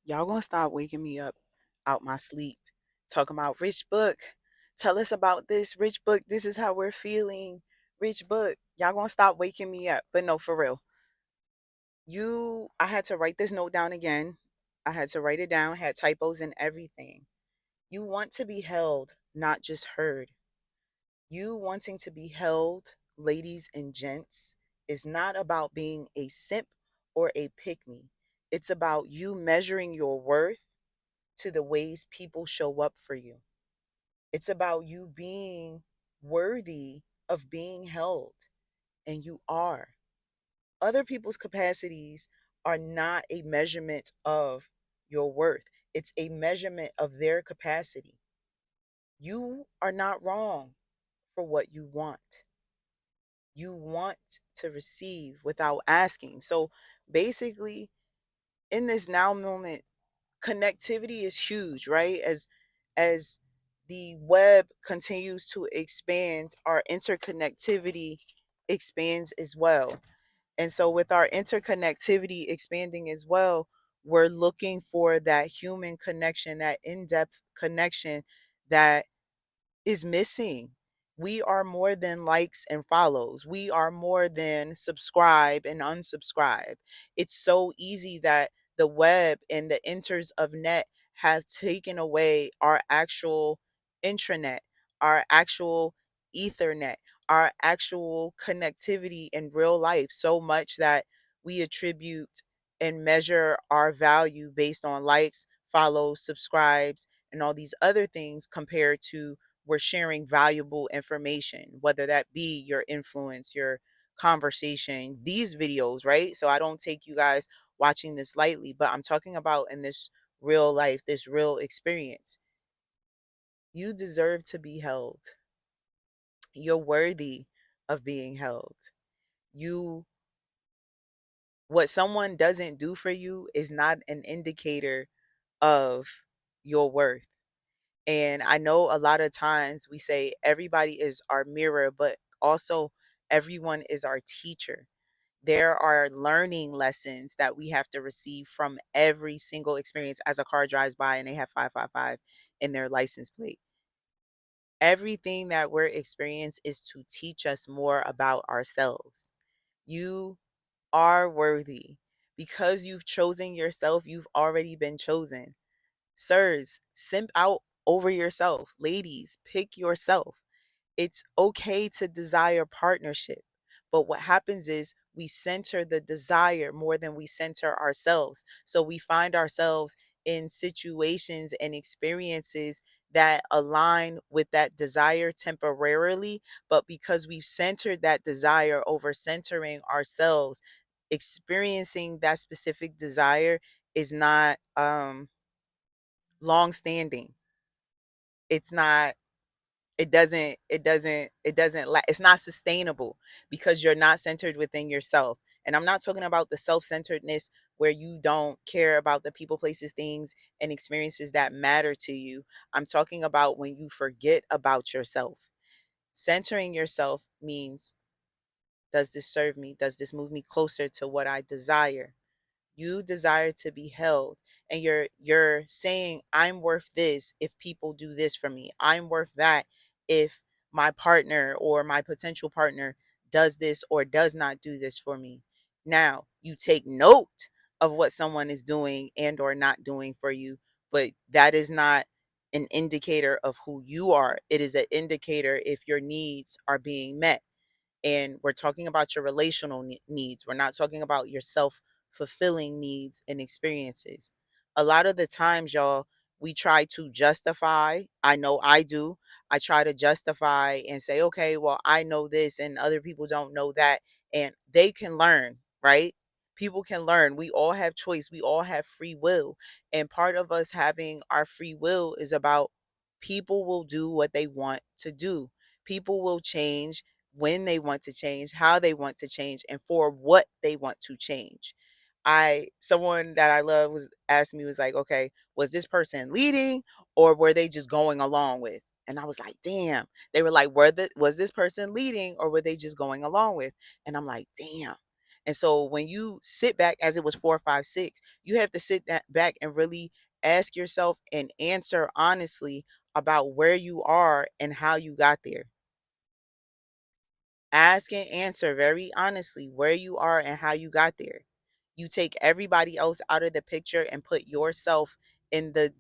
Y'all gonna stop waking me up out my sleep talking about rich book. Tell us about this rich book. This is how we're feeling. Rich book. Y'all gonna stop waking me up. But no, for real. I had to write this note down again. I had to write it down, had typos and everything. You want to be held, not just heard. You wanting to be held, ladies and gents, is not about being a simp or a pick me. It's about you measuring your worth to the ways people show up for you. It's about you being worthy of being held, and you are. Other people's capacities are not a measurement of your worth, it's a measurement of their capacity. You are not wrong for what you want. You want to receive without asking. So basically, in this now moment, connectivity is huge, right? As the web continues to expand, our interconnectivity expands as well. And so with our interconnectivity expanding as well, we're looking for that human connection, that in-depth connection that is missing. We are more than likes and follows. We are more than subscribe and unsubscribe. It's so easy that the web and the enters of net have taken away our actual intranet, our actual ethernet, our actual connectivity in real life so much that we attribute and measure our value based on likes, follows, subscribes, and all these other things compared to we're sharing valuable information, whether that be your influence, your conversation, these videos, right? So I don't take you guys watching this lightly, but I'm talking about in this real life, this real experience. You deserve to be held. You're worthy of being held. You, what someone doesn't do for you is not an indicator of your worth. And I know a lot of times we say everybody is our mirror, but also everyone is our teacher. There are learning lessons that we have to receive from every single experience as a car drives by and they have 555 in their license plate. Everything that we're experiencing is to teach us more about ourselves. You are worthy. Because you've chosen yourself, you've already been chosen. Sirs, simp out over yourself. Ladies, pick yourself. It's okay to desire partnership. But what happens is we center the desire more than we center ourselves. So we find ourselves in situations and experiences that align with that desire temporarily. But because we've centered that desire over centering ourselves, experiencing that specific desire is not long standing. It's not, it's not sustainable because you're not centered within yourself. And I'm not talking about the self-centeredness where you don't care about the people, places, things, and experiences that matter to you. I'm talking about when you forget about yourself. Centering yourself means, does this serve me? Does this move me closer to what I desire? You desire to be held, and you're saying I'm worth this if people do this for me. I'm worth that if my partner or my potential partner does this or does not do this for me. Now you take note of what someone is doing and or not doing for you, but that is not an indicator of who you are. It is an indicator if your needs are being met. And we're talking about your relational needs. We're not talking about your self fulfilling needs and experiences. A lot of the times, y'all, we try to justify. I know I do. I try to justify and say, okay, well, I know this and other people don't know that. And they can learn, right? People can learn. We all have choice. We all have free will. And part of us having our free will is about people will do what they want to do. People will change when they want to change, how they want to change, and for what they want to change. Someone that I love was asked me, was like, okay, was this person leading or were they just going along with? And I was like, damn. They were like, was this person leading or were they just going along with? And I'm like, damn. And so when you sit back, as it was 4 5 6, you have to back and really ask yourself and answer honestly about where you are and how you got there. Ask and answer very honestly where you are and how you got there. You take everybody else out of the picture and put yourself in the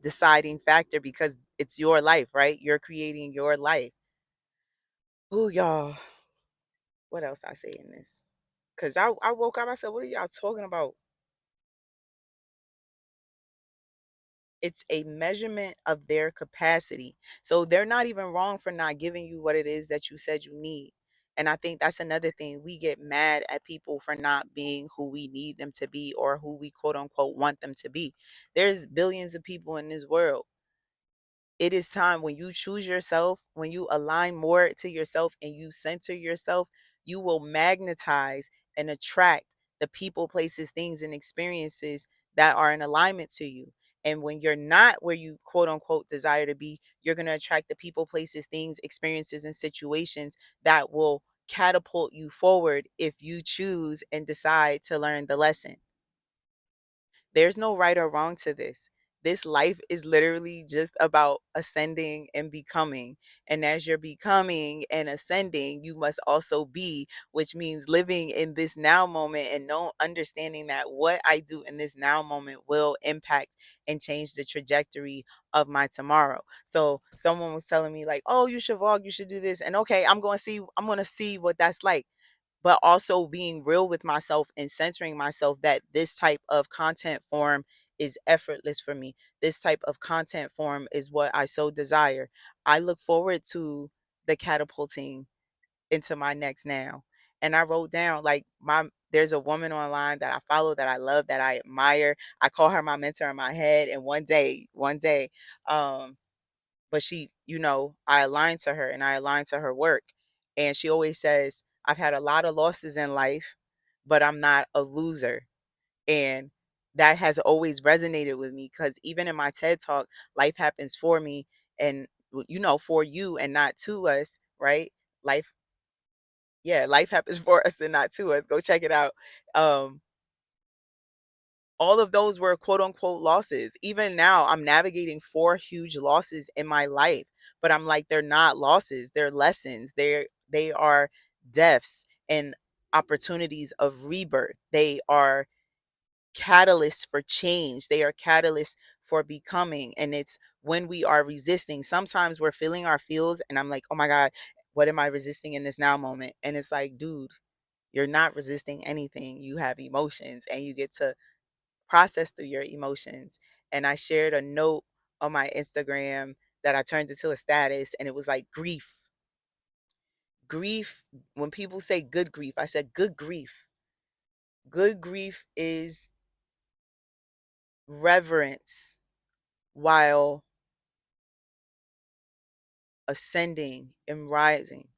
deciding factor, because it's your life, right? You're creating your life. Oh, y'all. What else I say in this? Cause I woke up, I said, what are y'all talking about? It's a measurement of their capacity. So they're not even wrong for not giving you what it is that you said you need. And I think that's another thing. We get mad at people for not being who we need them to be, or who we quote unquote want them to be. There's billions of people in this world. It is time, when you choose yourself, when you align more to yourself and you center yourself, you will magnetize and attract the people, places, things, and experiences that are in alignment to you. And when you're not where you quote unquote desire to be, you're going to attract the people, places, things, experiences, and situations that will catapult you forward if you choose and decide to learn the lesson. There's no right or wrong to this. This life is literally just about ascending and becoming. And as you're becoming and ascending, you must also be, which means living in this now moment and no understanding that what I do in this now moment will impact and change the trajectory of my tomorrow. So someone was telling me like, "Oh, you should vlog, you should do this." And okay, I'm going to see what that's like, but also being real with myself and centering myself that this type of content form is effortless for me. This type of content form is what I so desire. I look forward to the catapulting into my next now. And I wrote down like my there's a woman online that I follow, that I love, that I admire. I call her my mentor in my head. And one day, um, but she, I align to her and I align to her work. And she always says, I've had a lot of losses in life, but I'm not a loser. And that has always resonated with me, because even in my TED talk, life happens for me and, for you and not to us, right? Life, yeah, life happens for us and not to us. Go check it out. Um, all of those were quote unquote losses. Even now, I'm navigating four huge losses in my life, but I'm like, they're not losses, they're lessons. They are deaths and opportunities of rebirth. They are catalysts for change. They are catalysts for becoming. And it's when we are resisting, sometimes we're feeling our feels, and I'm like, oh my God, what am I resisting in this now moment? And it's like, dude, you're not resisting anything. You have emotions and you get to process through your emotions. And I shared a note on my Instagram that I turned into a status, and it was like grief. Grief, when people say good grief, I said good grief. Good grief is reverence while ascending and rising.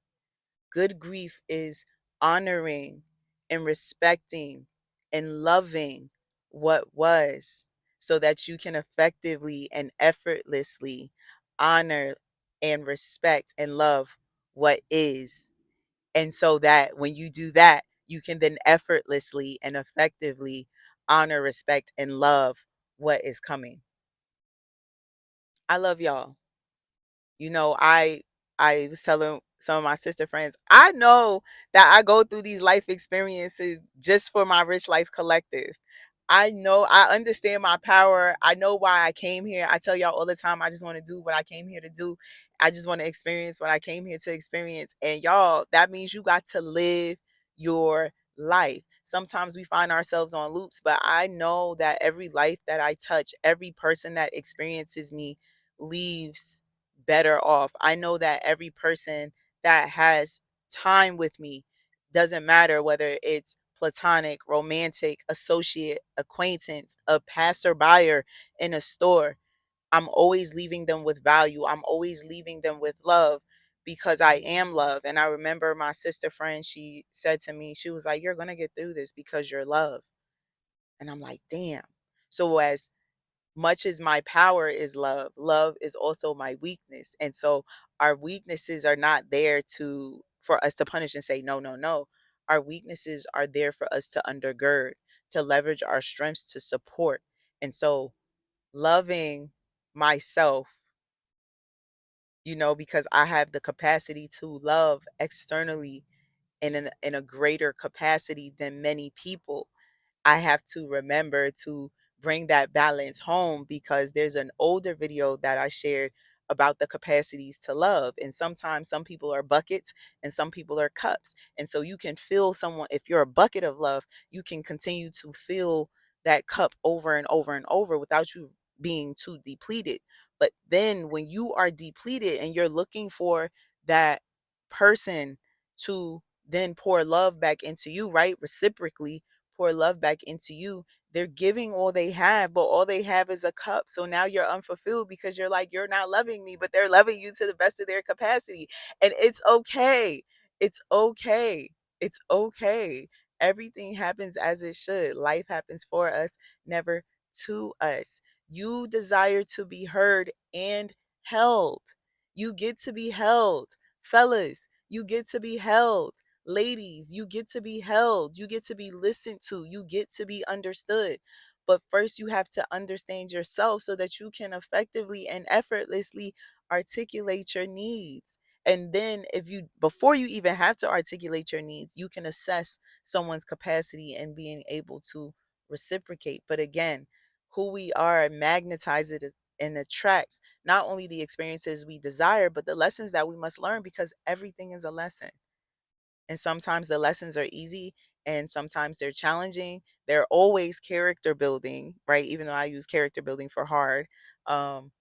Good grief is honoring and respecting and loving what was, so that you can effectively and effortlessly honor and respect and love what is. And so that when you do that, you can then effortlessly and effectively honor, respect, and love what is coming. I love y'all. I was telling some of my sister friends, I know that I go through these life experiences just for my Rich Life Collective. I know, I understand my power. I know why I came here. I tell y'all all the time, I just want to do what I came here to do. I just want to experience what I came here to experience. And y'all, that means you got to live your life. Sometimes we find ourselves on loops, but I know that every life that I touch, every person that experiences me leaves better off. I know that every person that has time with me, doesn't matter whether it's platonic, romantic, associate, acquaintance, a passerby in a store, I'm always leaving them with value. I'm always leaving them with love, because I am love. And I remember my sister friend, she said to me, she was like, "You're going to get through this because you're love." And I'm like, damn. So as much as my power is love, love is also my weakness. And so our weaknesses are not there to for us to punish and say no, no, no. Our weaknesses are there for us to undergird, to leverage our strengths to support. And so, loving myself, because I have the capacity to love externally in a greater capacity than many people, I have to remember to bring that balance home, because there's an older video that I shared about the capacities to love. And sometimes some people are buckets and some people are cups. And so you can fill someone, if you're a bucket of love, you can continue to fill that cup over and over and over without you being too depleted. But then when you are depleted and you're looking for that person to then pour love back into you, right? Reciprocally, pour love back into you. They're giving all they have, but all they have is a cup. So now you're unfulfilled because you're like, you're not loving me, but they're loving you to the best of their capacity. And it's okay. It's okay. It's okay. Everything happens as it should. Life happens for us, never to us. You desire to be heard and held. You get to be held. Fellas, you get to be held. Ladies, you get to be held. You get to be listened to. You get to be understood. But first, you have to understand yourself so that you can effectively and effortlessly articulate your needs. And then, before you even have to articulate your needs, you can assess someone's capacity and being able to reciprocate. But again, who we are magnetizes and attracts not only the experiences we desire, but the lessons that we must learn, because everything is a lesson. And sometimes the lessons are easy and sometimes they're challenging. They're always character building, right? Even though I use character building for hard. Um,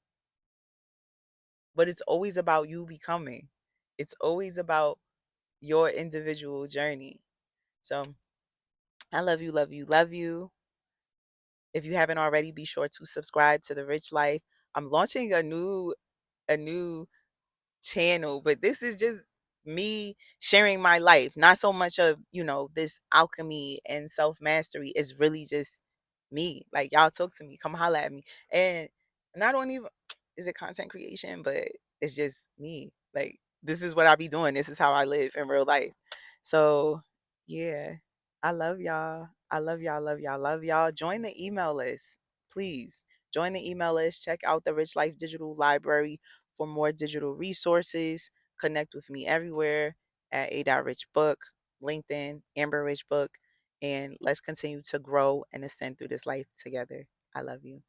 but it's always about you becoming. It's always about your individual journey. So I love you, love you, love you. If you haven't already, be sure to subscribe to The Rich Life. I'm launching a new channel, but this is just me sharing my life. Not so much of, this alchemy and self mastery. Is really just me. Like, y'all talk to me, come holla at me. And I don't even, is it content creation? But it's just me. Like, this is what I be doing. This is how I live in real life. So, yeah, I love y'all. I love y'all, love y'all, love y'all. Join the email list, please. Join the email list. Check out the Rich Life Digital Library for more digital resources. Connect with me everywhere at A. Rich Book, LinkedIn, Amber Rich Book, and let's continue to grow and ascend through this life together. I love you.